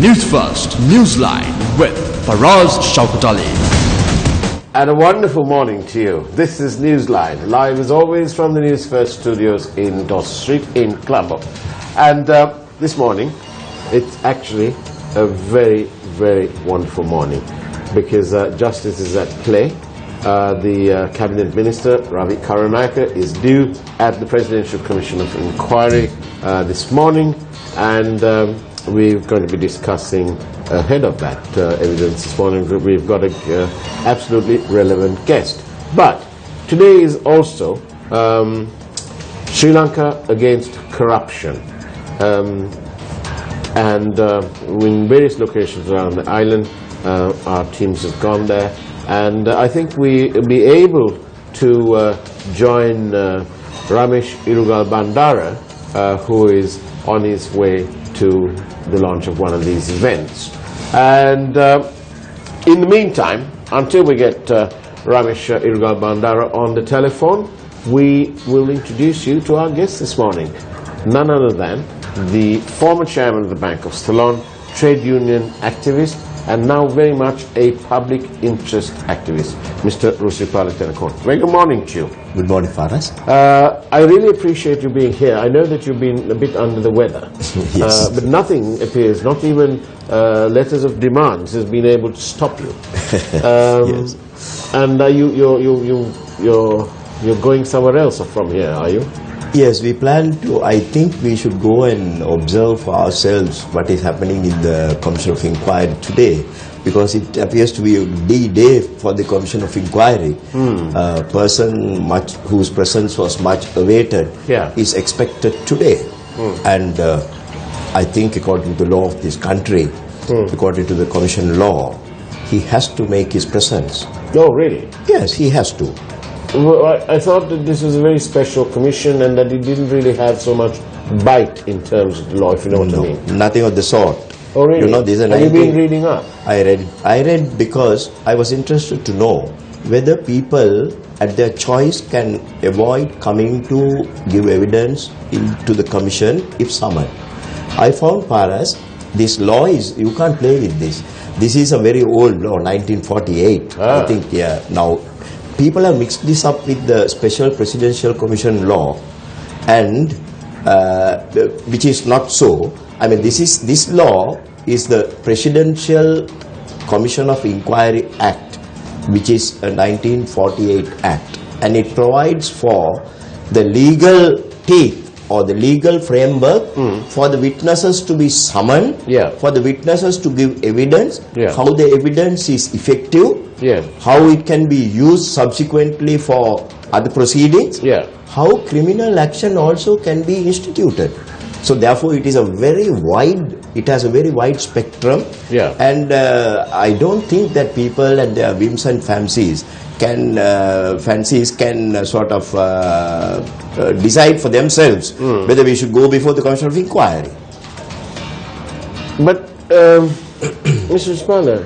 News First, Newsline with Faraz Shaukat Ali. And a wonderful morning to you. This is Newsline, live as always from the Newsfirst studios in Dorset Street in Colombo. And this morning, it's actually a very, very wonderful morning because justice is at play. The Cabinet Minister, Ravi Karunaker, is due at the Presidential Commission of Inquiry this morning, and we're going to be discussing ahead of that evidence this morning. We've got an absolutely relevant guest. But today is also Sri Lanka against corruption. And in various locations around the island, our teams have gone there. And I think we'll be able to join Ramesh Irugal Bandara, who is on his way to the launch of one of these events. And in the meantime, until we get Ramesh Irugal Bandara on the telephone, we will introduce you to our guest this morning. None other than the former chairman of the Bank of Ceylon, trade union activist, and now very much a public interest activist, Mr. Rusipala Tenakon. Very good morning to you. Good morning, Faraz. I really appreciate you being here. I know that you've been a bit under the weather, Yes. but nothing appears, not even letters of demands, has been able to stop you. Yes. And you're going somewhere else from here, are you? Yes, we plan to. I think we should go and observe for ourselves what is happening in the Commission of Inquiry today, because it appears to be a D-Day for the Commission of Inquiry. A person whose presence was much awaited is expected today. And I think according to the law of this country, according to the Commission law, he has to make his presence. Oh, really? Yes, he has to. Well, I thought that this was a very special commission and that it didn't really have so much bite in terms of the law, if you know what I mean. Nothing of the sort. Oh, really? You know, this is Have you been reading up? I read because I was interested to know whether people at their choice can avoid coming to give evidence to the commission if summoned. I found, Paras, this law is, you can't play with this. This is a very old law, 1948. I think, now people have mixed this up with the Special Presidential Commission law, and which is not so. I mean, this law is the Presidential Commission of Inquiry Act, which is a 1948 act, and it provides for the legal teeth or the legal framework for the witnesses to be summoned, for the witnesses to give evidence, how the evidence is effective, how it can be used subsequently for other proceedings, how criminal action also can be instituted. So therefore it is a very wide, it has a very wide spectrum, and I don't think that people and their whims and fancies can sort of decide for themselves whether we should go before the Commission of Inquiry. But Mr. Spana,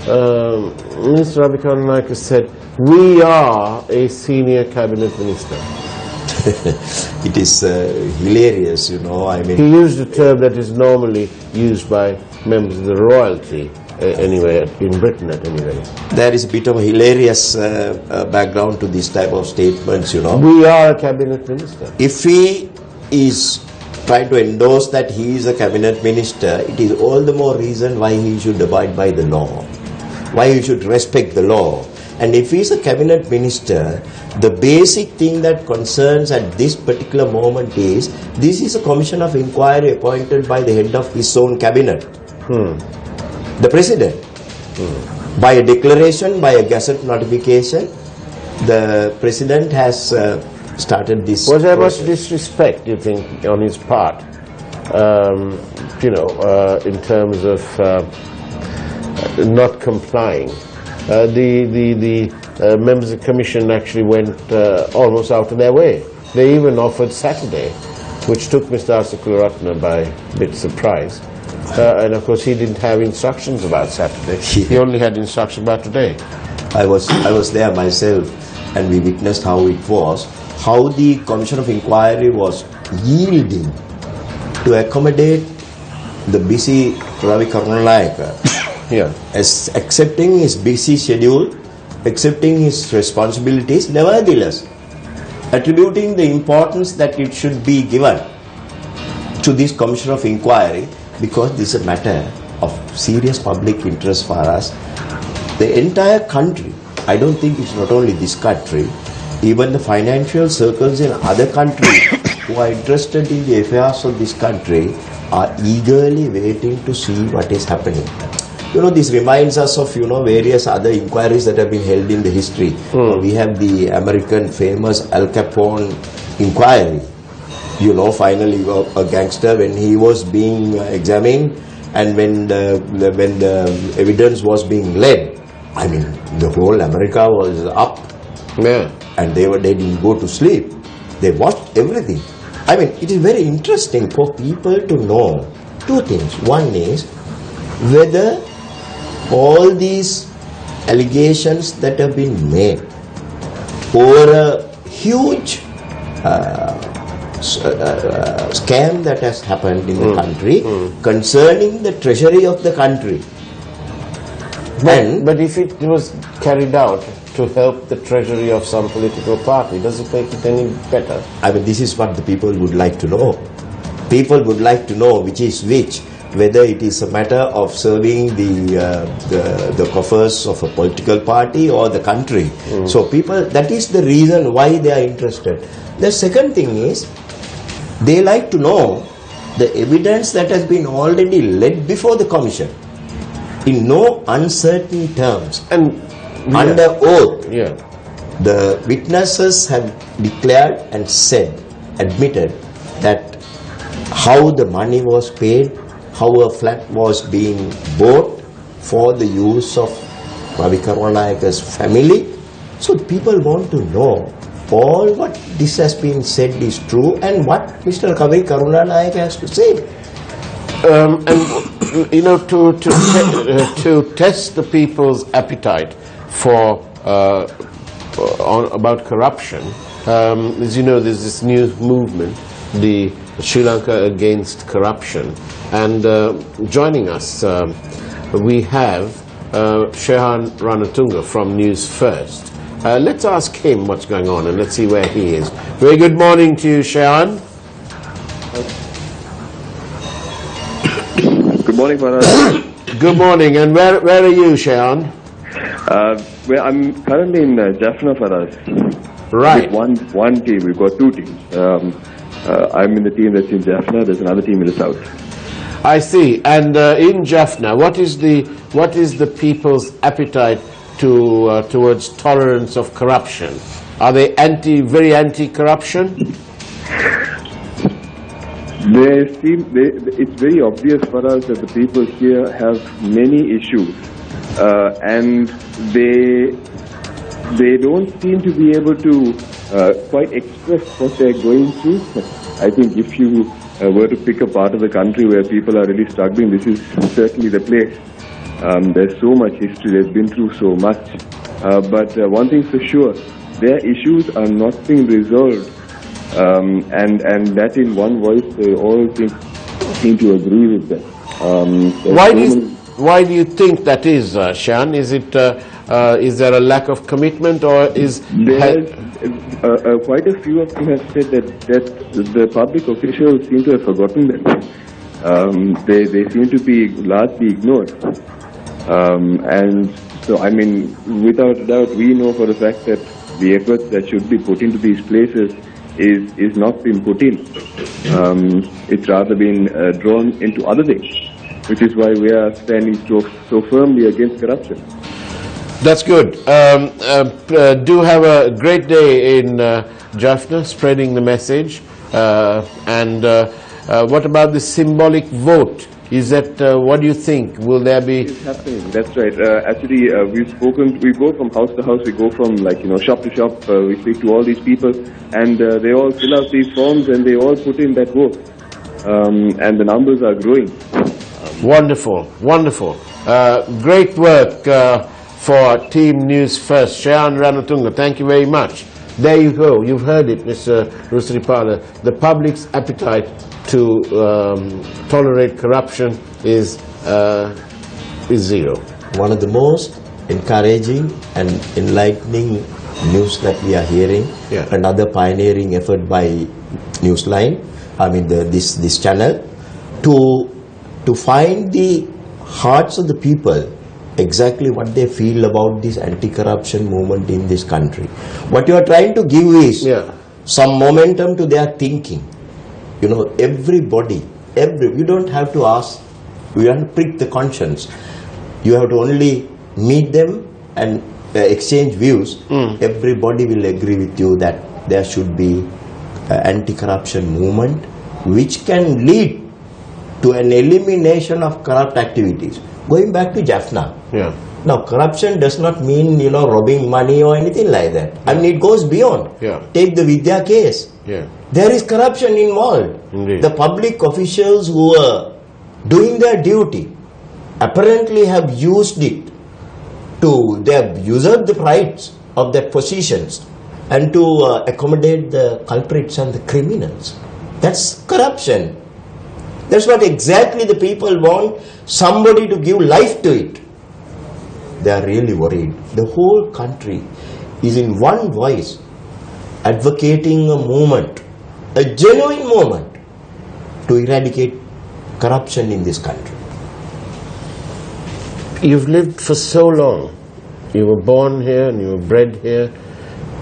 Mr. Ravi Karunaker said, we are a senior cabinet minister. It is hilarious, you know. I mean, he used a term that is normally used by members of the royalty, anyway, in Britain at any rate. There is a bit of a hilarious background to this type of statements, you know. We are a cabinet minister. If he is trying to endorse that he is a cabinet minister, it is all the more reason why he should abide by the law, why he should respect the law. And if he is a cabinet minister, the basic thing that concerns at this particular moment is, this is a commission of inquiry appointed by the head of his own cabinet, the president. By a declaration, by a gazette notification, the president has started this. Was there much disrespect, you think, on his part, you know, in terms of not complying? The members of the commission actually went almost out of their way. They even offered Saturday, which took Mr. Asakularatna by a bit surprise. And of course he didn't have instructions about Saturday. He only had instructions about today. I was there myself, and we witnessed how it was, how the Commission of Inquiry was yielding to accommodate the busy Ravi Karunanayaka, as accepting his busy schedule, accepting his responsibilities, nevertheless attributing the importance that it should be given to this commission of inquiry, because this is a matter of serious public interest for us. The entire country, I don't think it's not only this country, even the financial circles in other countries who are interested in the affairs of this country are eagerly waiting to see what is happening. You know, this reminds us of, you know, various other inquiries that have been held in the history. We have the American famous Al Capone inquiry. You know, finally a gangster, when he was being examined and when the evidence was being led, I mean, the whole America was up. And they didn't go to sleep. They watched everything. I mean, it is very interesting for people to know two things. One is whether all these allegations that have been made over a huge scam that has happened in the country concerning the treasury of the country. But if it was carried out to help the treasury of some political party, does it make it any better? I mean, this is what the people would like to know. People would like to know which is which, whether it is a matter of serving the coffers of a political party or the country. So people, that is the reason why they are interested. The second thing is, they like to know the evidence that has been already laid before the commission in no uncertain terms. And under oath, the witnesses have declared and said, admitted, that how the money was paid, how a flat was being bought for the use of Ravi Karunanayaka's family. So people want to know all what this has been said is true and what Mr. Ravi Karunanayaka has to say. And you know, to test the people's appetite for about corruption, as you know, there's this new movement, the Sri Lanka Against Corruption, and joining us we have Shehan Ranatunga from News First. Let's ask him what's going on and let's see where he is. Very good morning to you, Shehan. Good morning, Farhad. Good morning, and where are you, Shehan? Well, I'm currently in Jaffna, Farhad. Right. With one team, we've got two teams. I'm in the team that's in Jaffna, there's another team in the south. I see. And in Jaffna, what is the people's appetite towards tolerance of corruption? Are they very anti-corruption? It's very obvious for us that the people here have many issues, and they don't seem to be able to quite express what they're going through. I think if you were to pick a part of the country where people are really struggling, this is certainly the place. There's so much history, they've been through so much. But one thing's for sure, their issues are not being resolved. And that in one voice, they all seem to agree with that. Why do you think that is, Shan? Is there a lack of commitment, or is quite a few of them have said that the public officials seem to have forgotten them. They seem to be largely ignored. And so, I mean, without a doubt, we know for the fact that the efforts that should be put into these places is not being put in. It's rather been drawn into other things, which is why we are standing so firmly against corruption. That's good. Do have a great day in Jaffna, spreading the message. And what about the symbolic vote? Is that, what do you think? Will there be... It's happening, that's right. Actually, we go from house to house, we go from shop to shop, we speak to all these people, and they all fill out these forms and they all put in that vote. And the numbers are growing. Wonderful, wonderful. Great work for Team News First. Shehan Ranatunga, thank you very much there you go. You've heard it, Mr. Rusripala. The public's appetite to tolerate corruption is zero. One of the most encouraging and enlightening news that we are hearing, another pioneering effort by Newsline, this channel, to find the hearts of the people, exactly what they feel about this anti-corruption movement in this country. What you are trying to give is some momentum to their thinking. You know, everybody, you don't have to ask, you have to prick the conscience. You have to only meet them and exchange views. Everybody will agree with you that there should be an anti-corruption movement which can lead to an elimination of corrupt activities. Going back to Jaffna. Now, corruption does not mean, robbing money or anything like that. I mean, it goes beyond. Take the Vidya case. There is corruption involved. Indeed. The public officials who are doing their duty apparently have used it they have usurped the rights of their positions and to accommodate the culprits and the criminals. That's corruption. That's what exactly the people want, somebody to give life to it. They are really worried. The whole country is in one voice advocating a movement, a genuine movement to eradicate corruption in this country. You've lived for so long. You were born here and you were bred here,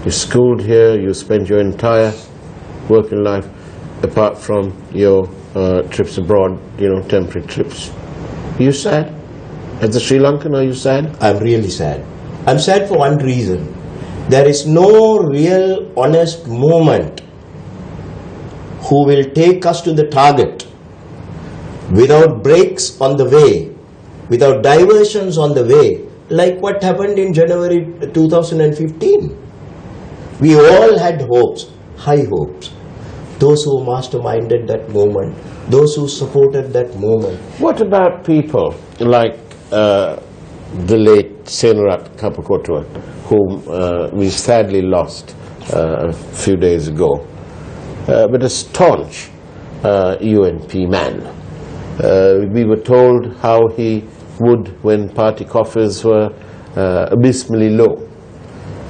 you schooled here, you spent your entire working life apart from your trips abroad, temporary trips. Are you sad? As a Sri Lankan, are you sad? I'm really sad. I'm sad for one reason. There is no real honest movement who will take us to the target without breaks on the way, without diversions on the way, like what happened in January 2015. We all had hopes, high hopes. Those who masterminded that movement, those who supported that movement. What about people like the late Senarat Kapakotua, whom we sadly lost a few days ago, but a staunch UNP man. We were told how he would, when party coffers were abysmally low,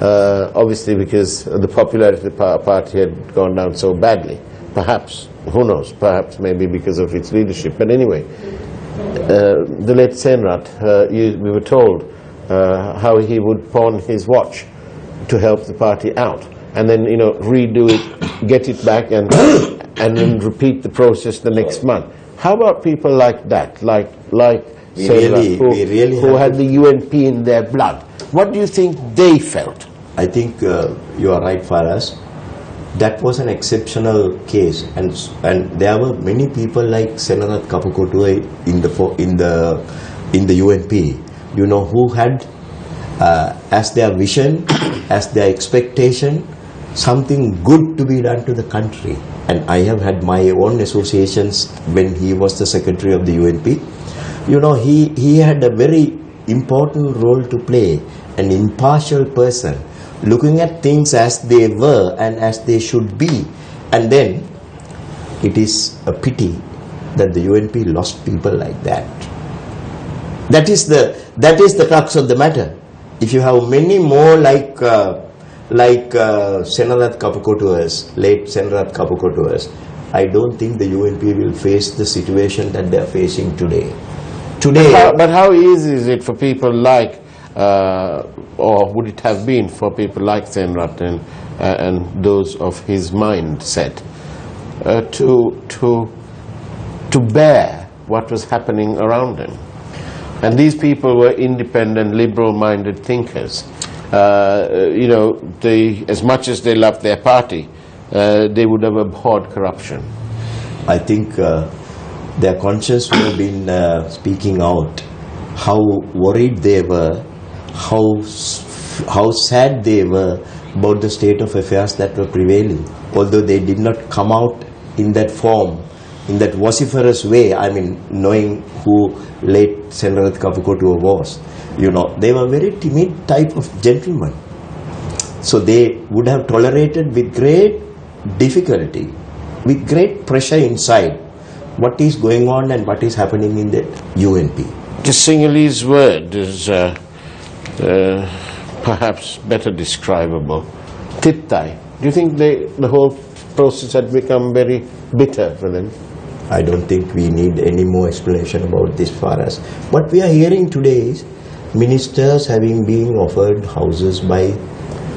obviously because the popularity of the party had gone down so badly. Perhaps, who knows, perhaps maybe because of its leadership. But anyway, the late Senrat, we were told how he would pawn his watch to help the party out, and then redo it, get it back, and then repeat the process the next month. How about people like that, like Senrat, who had the UNP in their blood? What do you think they felt? I think you are right, Faraz. That was an exceptional case, and there were many people like Senarat Kapakotua in the UNP, who had as their vision, as their expectation, something good to be done to the country. And I have had my own associations when he was the secretary of the UNP. He had a very important role to play, an impartial person, looking at things as they were and as they should be. And then it is a pity that the UNP lost people like that. That is the crux of the matter. If you have many more like Senarat Kapakotuas, late Senarat Kapakotuas, I don't think the UNP will face the situation that they are facing today. But how easy is it for people like, or would it have been for people like Senrat and those of his mindset to bear what was happening around him? And these people were independent, liberal-minded thinkers. As much as they loved their party, they would have abhorred corruption. I think their conscience would have been speaking out how worried they were, how sad they were about the state of affairs that were prevailing. Although they did not come out in that form, in that vociferous way, knowing who late Senarat Kapakotua was. They were very timid type of gentlemen. So they would have tolerated with great difficulty, with great pressure inside, what is going on and what is happening in the UNP. The Sinhalese word is perhaps better describable. Tittai. Do you think the whole process had become very bitter for them? I don't think we need any more explanation about this far as. What we are hearing today is ministers having been offered houses by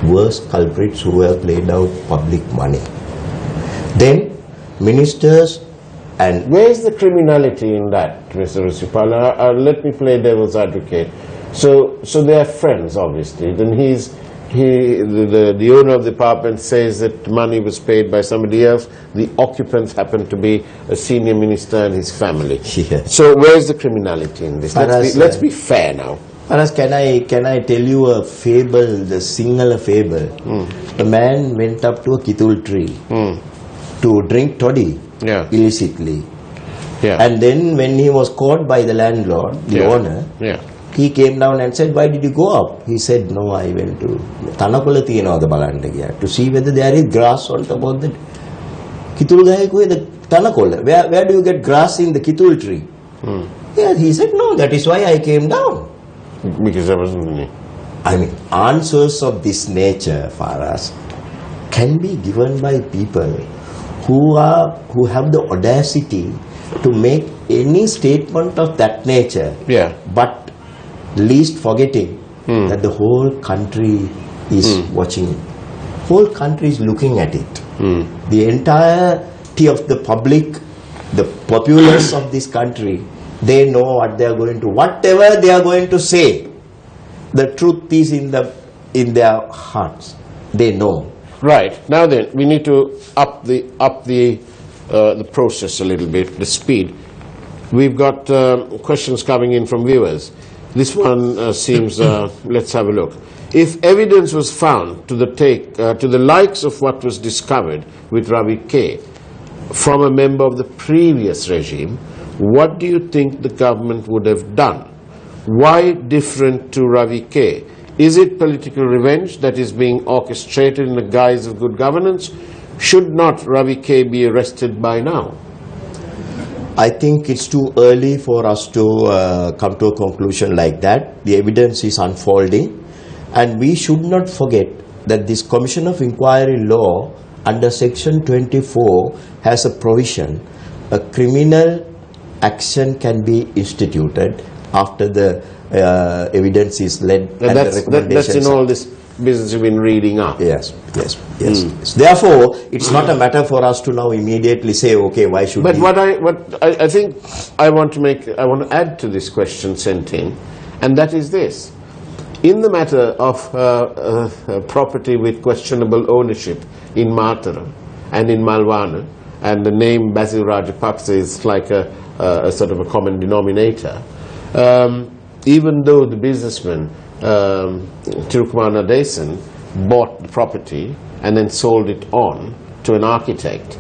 worst culprits who have played out public money. Then ministers and... Where is the criminality in that, Mr. Rusipala? Let me play devil's advocate. So they are friends, obviously. Then the owner of the apartment says that money was paid by somebody else. The occupants happen to be a senior minister and his family. Yeah. So where is the criminality in this? Let's be fair now. Paras, can I tell you a fable, the Sinhala fable? A man went up to a kitul tree to drink toddy illicitly. Yeah. And then when he was caught by the landlord, the owner, he came down and said, "Why did you go up?" He said, "No, I went to Tanakola Tiyanawa balanda giya to see whether there is grass on top of the kitul gahe koe the Tanakola. Where do you get grass in the kitul tree?" Yeah, he said, "No, that is why I came down." Because there wasn't any. I mean, answers of this nature, Faraz, can be given by people who have the audacity to make any statement of that nature. Yeah. But least forgetting that the whole country is watching it. Whole country is looking at it. The entirety of the public, the populace of this country, they know what they are going to, whatever they are going to say, the truth is in their hearts. They know. Right. Now then, we need to up the process a little bit, the speed. We've got questions coming in from viewers. This one seems, let's have a look. If evidence was found to the likes of what was discovered with Ravi K from a member of the previous regime, what do you think the government would have done? Why different to Ravi K? Is it political revenge that is being orchestrated in the guise of good governance? Should not Ravi K be arrested by now? I think it's too early for us to come to a conclusion like that. The evidence is unfolding, and we should not forget that this Commission of Inquiry law under Section 24 has a provision. A criminal action can be instituted after the evidence is led and the recommendations. That's in all this business you've been reading up. Yes. Therefore, it's not a matter for us to now immediately say, okay, why should we? But I think I want to add to this question sent in, and that is this. In the matter of property with questionable ownership in Matara and in Malwana, and the name Basil Rajapaksa is like a sort of a common denominator, even though the businessman Tirukumar Nadesan bought the property and then sold it on to an architect,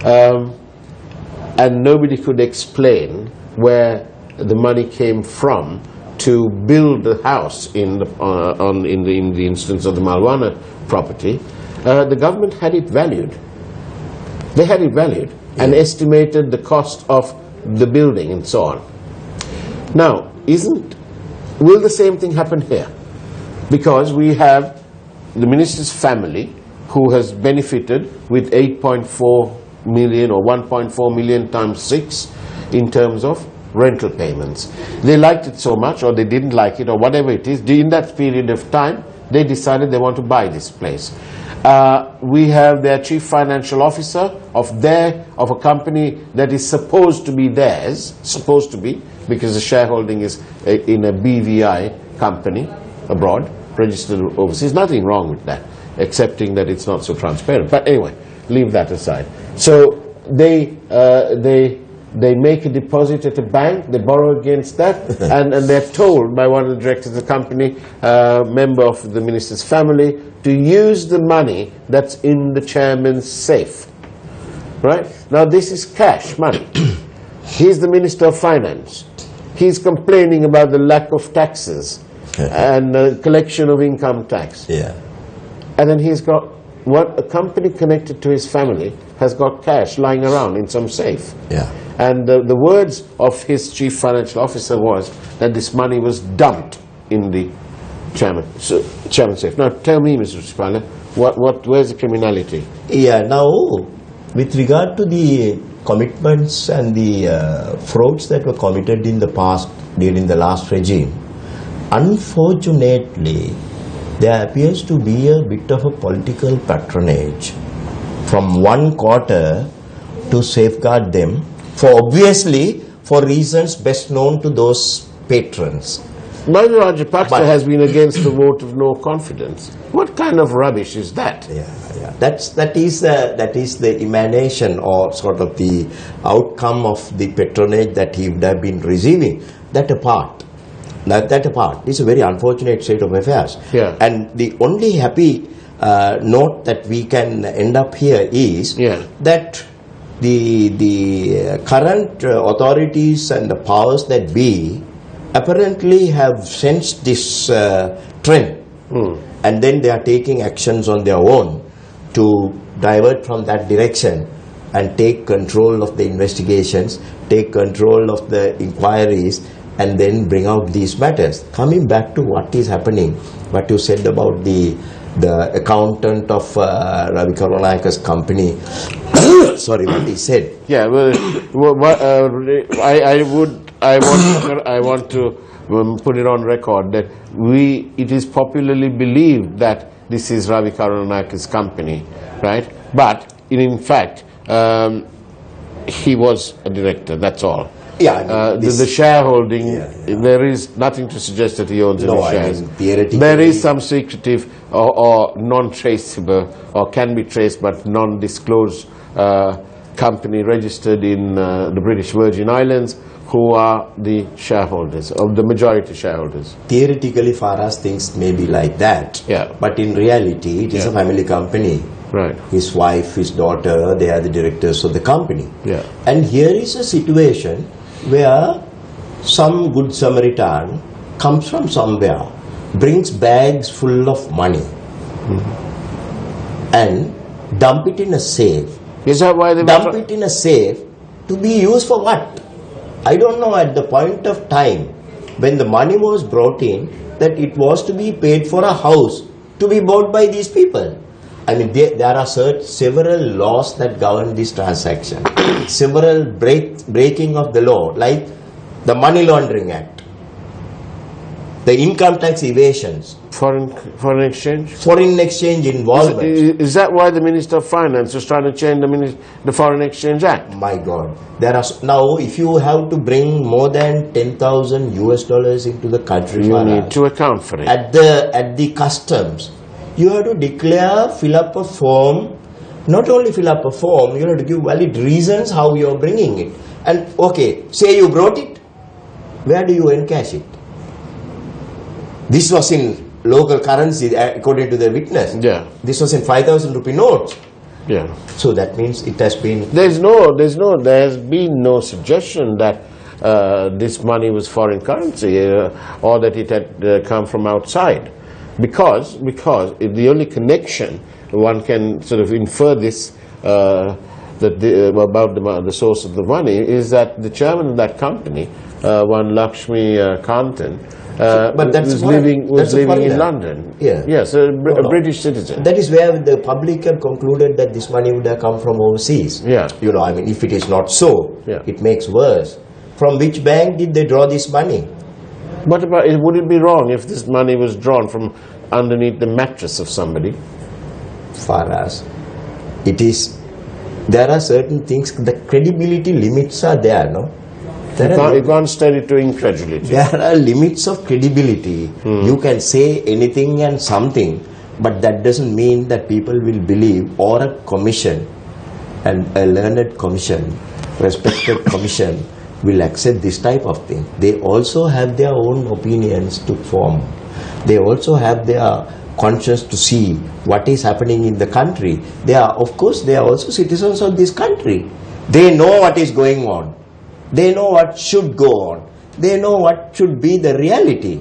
and nobody could explain where the money came from to build the house in the instance of the Malwana property. The government had it valued. They had it valued and estimated the cost of the building and so on. Now, will the same thing happen here? Because we have the minister's family who has benefited with 8.4 million or 1.4 million times 6 in terms of rental payments. They liked it so much, or they didn't like it, or whatever it is. In that period of time, they decided they want to buy this place. We have their chief financial officer of a company that is supposed to be theirs, because the shareholding is in a BVI company abroad, registered overseas. Nothing wrong with that, excepting that it's not so transparent. But anyway, leave that aside. So they make a deposit at a bank, they borrow against that, and they're told by one of the directors of the company, member of the minister's family, to use the money that's in the chairman's safe. Right? Now this is cash money. He's the Minister of Finance. He's complaining about the lack of taxes and collection of income tax. Yeah. And then he's got what a company connected to his family has got cash lying around in some safe. Yeah. And the words of his chief financial officer was that this money was dumped in the chairman's safe. Now tell me, Mr. Sripala, where's the criminality? Yeah, now with regard to the commitments and the frauds that were committed in the past during the last regime, unfortunately, there appears to be a bit of a political patronage from one quarter to safeguard them, for reasons best known to those patrons. Baidu Rajapaksa has been against the vote of no confidence. What kind of rubbish is that? Yeah. That is the emanation or sort of the outcome of the patronage that he would have been receiving. That apart, it's a very unfortunate state of affairs. Yeah. And the only happy note that we can end up here is that the current authorities and the powers that be apparently have sensed this trend, and then they are taking actions on their own to divert from that direction and take control of the investigations, take control of the inquiries, and then bring out these matters. Coming back to what is happening, what you said about the accountant of Ravi Karunanaka's company, sorry, what he said. Yeah, well, I want to put it on record that it is popularly believed that this is Ravi Karunanaka's company, right? But in fact, he was a director. That's all. Yeah, the shareholding, there is nothing to suggest that he owns any shares. Theoretically, there is some secretive or non-traceable or can be traced but non-disclosed company registered in the British Virgin Islands who are the shareholders, of the majority shareholders. Theoretically, Farah's things may be like that, but in reality, it is a family company. Right. His wife, his daughter, they are the directors of the company. Yeah. And here is a situation where some good Samaritan comes from somewhere, brings bags full of money, and dump it in a safe. Is that why they dump it in a safe to be used for what? I don't know at the point of time when the money was brought in that it was to be paid for a house to be bought by these people. I mean, there are several laws that govern this transaction. Several breaking of the law, like the Money Laundering Act, the income tax evasions, foreign exchange? Foreign exchange involvement. Is that why the Minister of Finance is trying to change the Foreign Exchange Act? My God. There are now, if you have to bring more than $10,000 into the country, you need to account for it. At the customs, you have to declare, fill up a form. Not only fill up a form, you have to give valid reasons how you are bringing it. And okay, say you brought it, where do you encash it? This was in local currency according to the witness. Yeah. This was in 5,000 rupee notes. Yeah. So that means it has been. There has been no suggestion that this money was foreign currency or that it had come from outside. Because the only connection one can sort of infer this about the source of the money is that the chairman of that company, one Lakshmi Kantan, was living in London. Yeah. Yes, a British citizen. That is where the public have concluded that this money would have come from overseas. Yeah. You know, I mean, if it is not so, it makes worse. From which bank did they draw this money? What about, would it be wrong if this money was drawn from underneath the mattress of somebody? Far as it is, there are certain things, the credibility limits are there, no? You can't study to incredulity. There are limits of credibility. You can say anything and something, but that doesn't mean that people will believe, or a commission, and a learned commission, respected commission, will accept this type of thing. They also have their own opinions to form. They also have their conscience to see what is happening in the country. They are, of course, they are also citizens of this country. They know what is going on. They know what should go on. They know what should be the reality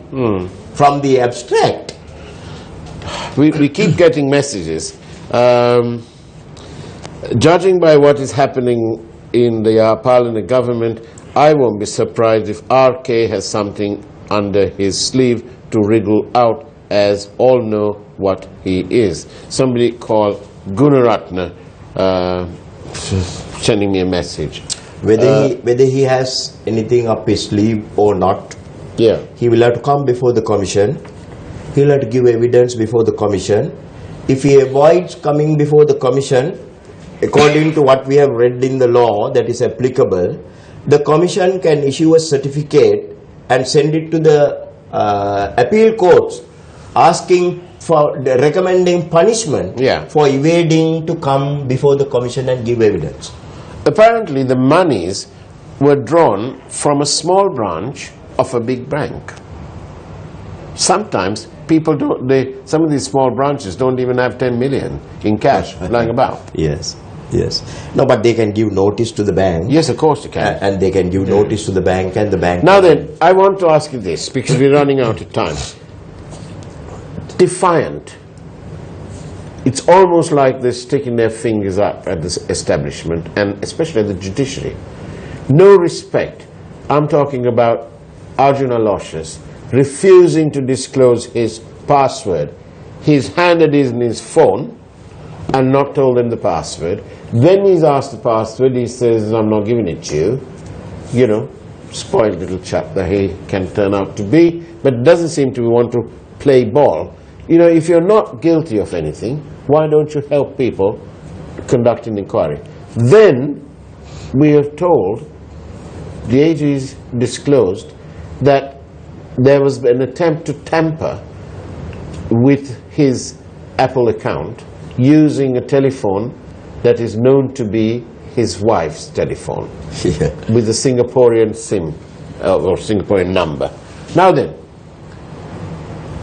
from the abstract. we keep getting messages. Judging by what is happening in the Parliament government, I won't be surprised if RK has something under his sleeve to wriggle out, as all know what he is. Somebody called Gunaratna sending me a message. Whether he has anything up his sleeve or not, yeah, he will have to come before the commission. He will have to give evidence before the commission. If he avoids coming before the commission, according to what we have read in the law that is applicable, the commission can issue a certificate and send it to the appeal courts asking for recommending punishment for evading to come before the commission and give evidence. Apparently the monies were drawn from a small branch of a big bank. Sometimes people don't, some of these small branches don't even have 10 million in cash lying about. Yes, yes. No, but they can give notice to the bank. Yes, of course they can. And they can give notice to the bank, and the bank... Now then, I want to ask you this, because we're running out of time. Defiant. It's almost like they're sticking their fingers up at this establishment, and especially at the judiciary. No respect. I'm talking about Arjun Aloysius refusing to disclose his password. He's handed in his phone and not told them the password. When he's asked the password, he says, I'm not giving it to you. You know, spoiled little chap that he can turn out to be, but doesn't seem to want to play ball. You know, if you're not guilty of anything, why don't you help people conduct an inquiry? Then we are told, the AG's disclosed, that there was an attempt to tamper with his Apple account using a telephone that is known to be his wife's telephone with a Singaporean SIM or Singaporean number. Now then,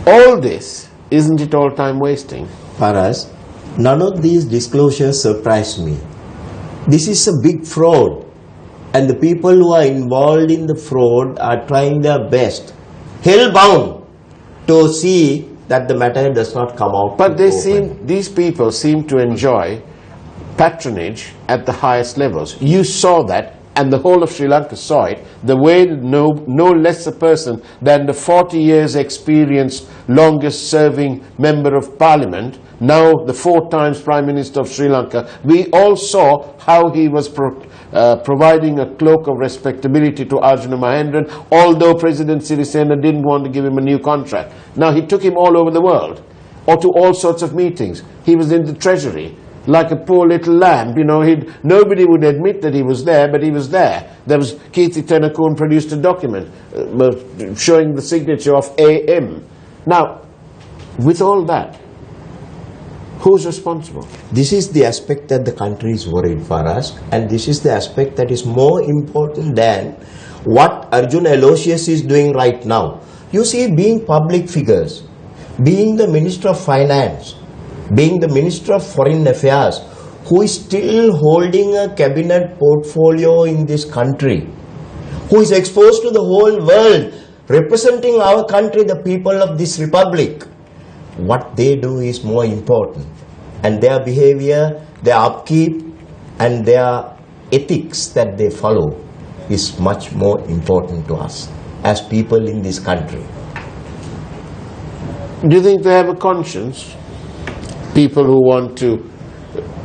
all this, isn't it all time wasting? Paras, none of these disclosures surprise me. This is a big fraud, and the people who are involved in the fraud are trying their best, hell-bound, to see that the matter does not come out. But these people seem to enjoy patronage at the highest levels. You saw that, and the whole of Sri Lanka saw it, the way no less a person than the 40 years experienced, longest serving member of parliament, now the 4 times Prime Minister of Sri Lanka, we all saw how he was providing a cloak of respectability to Arjuna Mahendran, although President Sirisena didn't want to give him a new contract. Now he took him all over the world, or to all sorts of meetings. He was in the treasury, like a poor little lamb, you know. Nobody would admit that he was there, but he was there. There was Kirti Tennakoon produced a document showing the signature of AM. Now, with all that, who's responsible? This is the aspect that the country is worried for us, and this is the aspect that is more important than what Arjun Aloysius is doing right now. You see, being public figures, being the Minister of Finance, being the Minister of Foreign Affairs, who is still holding a cabinet portfolio in this country, who is exposed to the whole world, representing our country, the people of this republic, what they do is more important. And their behavior, their upkeep, and their ethics that they follow is much more important to us as people in this country. Do you think they have a conscience? People who want to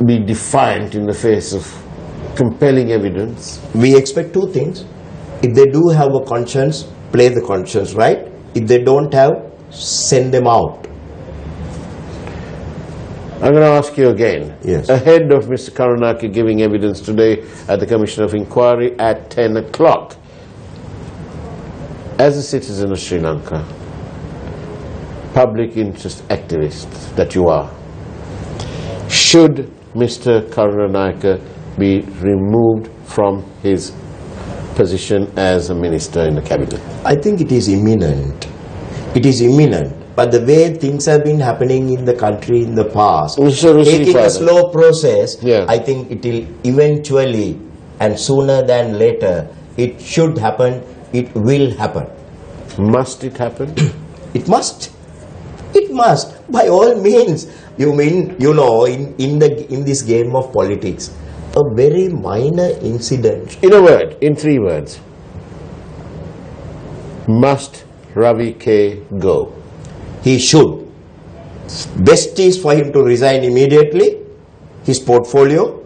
be defiant in the face of compelling evidence? We expect 2 things. If they do have a conscience, play the conscience, right? If they don't have, send them out. I'm going to ask you again. Yes. Ahead of Mr. Karunaka giving evidence today at the Commission of Inquiry at 10 o'clock, as a citizen of Sri Lanka, public interest activist that you are, should Mr. Karunaka be removed from his position as a minister in the cabinet? I think it is imminent. It is imminent. But the way things have been happening in the country in the past, taking a slow process, I think it will eventually, and sooner than later, it should happen, it will happen. Must it happen? It must. It must, by all means. You mean, you know, in this game of politics, a very minor incident. In a word, in 3 words, must Ravi K go? He should. Best is for him to resign immediately, his portfolio,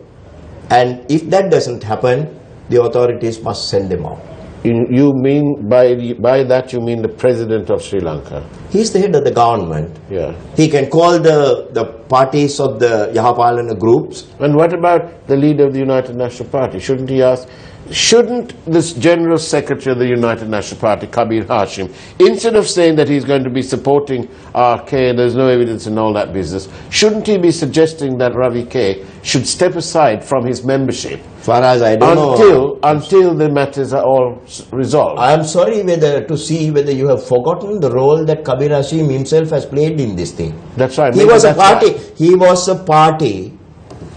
and if that doesn't happen, the authorities must send him out. You mean, by that you mean the President of Sri Lanka? He's the head of the government. Yeah. He can call the parties of the Yahapalana groups. And what about the leader of the United National Party? Shouldn't he ask, shouldn't this General Secretary of the United National Party, Kabir Hashim, instead of saying that he's going to be supporting RK, there's no evidence and all that business, shouldn't he be suggesting that Ravi K should step aside from his membership? Faraz, I don't know. Until the matters are all resolved. I am sorry to see whether you have forgotten the role that Kabir Hashim himself has played in this thing. That's right. He was a party. He was a party.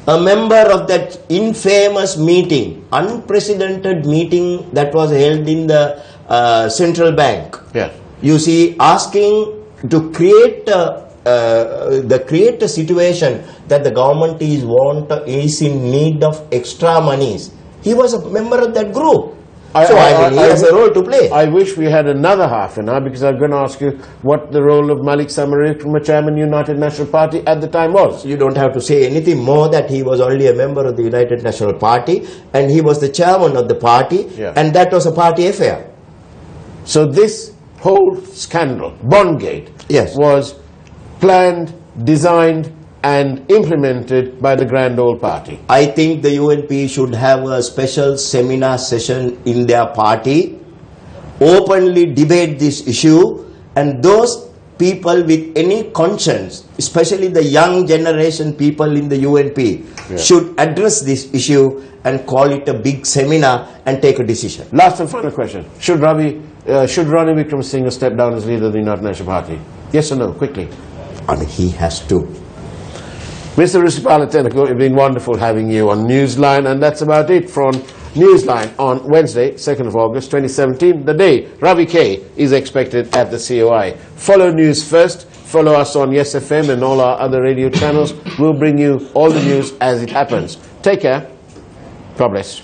A member of that infamous meeting, unprecedented meeting that was held in the central bank. Yeah. You see, asking to create a situation that the government is in need of extra monies. He was a member of that group. He has a role to play. I wish we had another half an hour, because I'm going to ask you what the role of Malik Samarikrama, Chairman United National Party at the time was. You don't have to say anything more that he was only a member of the United National Party and he was the chairman of the party, and that was a party affair. So this whole scandal, Bondgate, was planned, designed and implemented by the Grand Old Party. I think the UNP should have a special seminar session in their party, openly debate this issue, and those people with any conscience, especially the young generation people in the UNP, should address this issue and call it a big seminar and take a decision. Last and final question. Should Ranil Wickremesinghe step down as leader of the United National Party? Yes or no? Quickly. I mean, he has to. Mr. Risipala Tenako, it's been wonderful having you on Newsline, and that's about it from Newsline on Wednesday, 2nd of August 2017, the day Ravi K is expected at the COI. Follow News First, follow us on Yes FM and all our other radio channels. We'll bring you all the news as it happens. Take care. God bless.